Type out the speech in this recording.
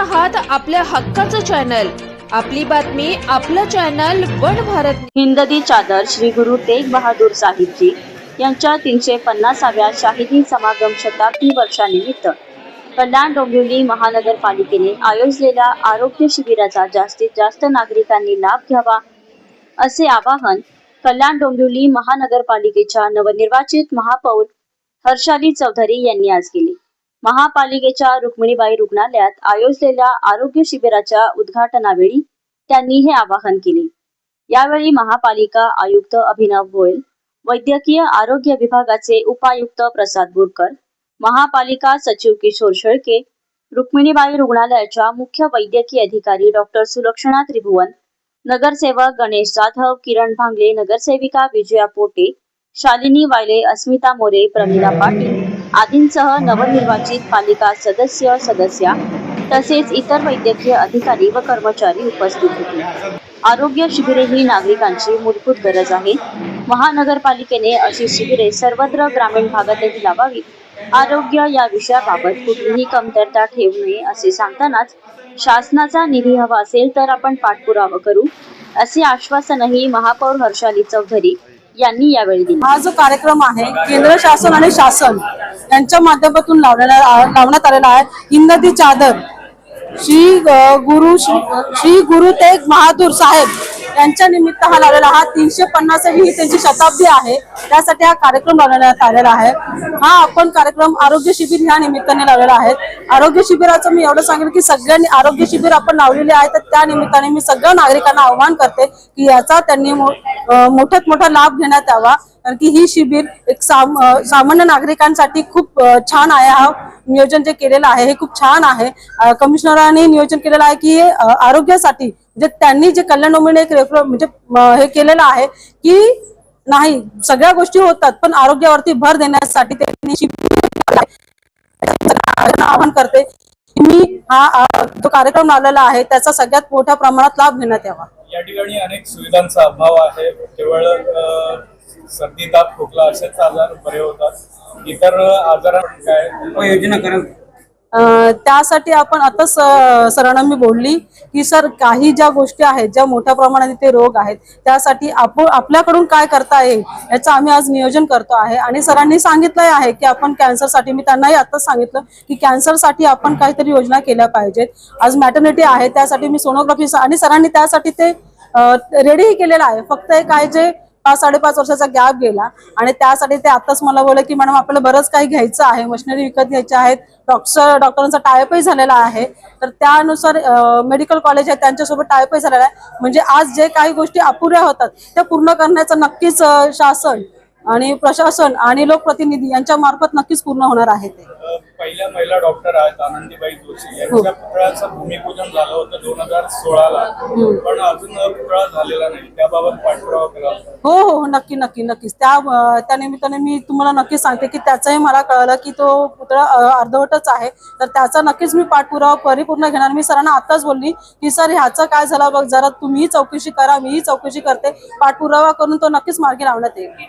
आहात आपल्या हक्काचं चॅनल, आपली बातमी आपलं चॅनल वन भारत। हिंददी चादर श्री गुरु तेग बहादूर साहिब जी यांच्या 350व्या शाहिदी समागम शताब्दी वर्षानिमित्त कल्याण डोंबिवली महानगरपालिकेने आयोजलेल्या आरोग्य शिबिराचा जास्तीत जास्त नागरिकांनी लाभ घ्यावा असे आवाहन कल्याण डोंबिवली महानगरपालिकेच्या नवनिर्वाचित महापौर हर्षाली चौधरी यांनी आज केले। महापालिकेच्या रुक्मिणीबाई रुग्णालयात आयोजलेल्या आरोग्य शिबिराच्या उद्घाटनावेळी त्यांनी हे आवाहन केले। यावेळी महापालिका आयुक्त अभिनव गोयल, वैद्यकीय आरोग्य विभागाचे उपायुक्त प्रसाद बोरकर, महापालिका सचिव किशोर शेळके, रुक्मिणीबाई रुग्णालयाच्या मुख्य वैद्यकीय अधिकारी डॉक्टर सुलक्षणा त्रिभुवन, नगरसेवक गणेश जाधव, किरण भांगले, नगरसेविका विजया पोटे, शालिनी वायले, अस्मिता मोरे, प्रमिला पाटील आदींसह नवनिर्वाचित पालिका सदस्या तसेच इतर वैद्यकीय अधिकारी व कर्मचारी उपस्थित होते। आरोग्य शिबिरे ही नागरिकांची मूलभूत गरज आहे। महानगरपालिकेने अशी शिबिरे सर्वत्र ग्रामीण भागातही लावावी। आरोग्य या विषयाबाबत कुठलीही कमतरता ठेवू नये असे सांगतानाच शासनाचा निधी हवा असेल तर आपण पाठपुरावा करू असे आश्वासनही महापौर हर्षाली चौधरी यांनी यावेळी दिले। हा जो कार्यक्रम आहे केंद्र शासन आणि शासन यांच्या माध्यमातून लावण्यात आलेला आहे। हिंददी चादर श्री गुरु तेग बहादूर साहेब यांच्या निमित्त हा लावलेला हा 350वी ही त्यांची शताब्दी आहे, त्यासाठी हा कार्यक्रम लावण्यात आलेला आहे। हा आपण कार्यक्रम आरोग्य शिबिर ह्या निमित्ताने लावलेला आहे। आरोग्य शिबिराचं मी एवढं सांगेन की सगळ्यांनी आरोग्य शिबिर आपण लावलेले आहे, तर त्या निमित्ताने मी सगळ्या नागरिकांना आवाहन करते की याचा त्यांनी मोठ्यात मोठा लाभ घेण्यात यावा, कारण की ही शिबिर एक सामान्य नागरिकांसाठी खूप छान आहे। हा नियोजन जे केलेलं आहे हे खूप छान आहे। कमिशनरांनी नियोजन केलेलं आहे की आरोग्यासाठी म्हणजे त्यांनी जे कल्याण डोंबिवली एक म्हणजे हे केलेलं आहे की नाही सगळ्या गोष्टी होतात पण आरोग्यावरती भर देण्यासाठी त्यांनी शिबिर आवाहन करते की मी हा जो कार्यक्रम लावलेला आहे त्याचा सगळ्यात मोठ्या प्रमाणात लाभ घेण्यात यावा। या ठिकाणी अनेक सुविधांचा अभाव आहे। केवळ सर्दी ताप खोकला असेच आजार बरे होतात, इतर आजारांवर काय उपाययोजना कराल? त्यासाठी आपण आता सरांना मी बोलली की सर काही ज्या गोष्टी आहेत ज्या मोठ्या प्रमाणात इथे रोग आहेत त्यासाठी आपल्याकडून काय करता येईल याचं आम्ही आज नियोजन करतो आहे। आणि सरांनी सांगितलं आहे की आपण कॅन्सरसाठी, मी त्यांनाही आताच सांगितलं की कॅन्सरसाठी आपण काहीतरी योजना केल्या पाहिजेत। आज मॅटर्निटी आहे त्यासाठी मी सोनोग्राफी आणि सरांनी त्यासाठी ते रेडीही केलेलं आहे। फक्त एक आहे जे 5-5.5 वर्षाचा गॅप गेला आणि त्यासाठी ते आताच मला बोलले की मॅडम आपल्याला बरंच काही घ्यायचं आहे, मशिनरी विकत घ्यायच्या आहेत, डॉक्टरांचा टायअपही झालेला आहे, तर त्यानुसार मेडिकल कॉलेज आहे त्यांच्यासोबत टायअपही झालेला आहे। म्हणजे आज जे काही गोष्टी अपुऱ्या होतात त्या पूर्ण करण्याचं नक्कीच शासन आणि प्रशासन आणि लोकप्रतिनिधी यांच्या मार्फत नक्कीच पूर्ण होणार आहे। ते पहिल्या महिला डॉक्टर आहेत आनंदीबाई जोशी यांच्या पुतळ्याचं भूमिपूजन झालं होतं 2016ला, पण अजून पुतळा झालेला नाही, त्याबाबत पाठपुरावा करा। हो नक्कीच त्या निमित्ताने मी तुम्हाला नक्कीच सांगते की त्याचंही मला कळलं की तो पुतळा अर्धवटच आहे, तर त्याचा नक्कीच मी पाठपुरावा परिपूर्ण घेणार। मी सरांना आताच बोलली की सर ह्याचं काय झालं बघ जरा, तुम्ही चौकशी करा, मीही चौकशी करते, पाठपुरावा करून तो नक्कीच मार्गी लावण्यात येईल।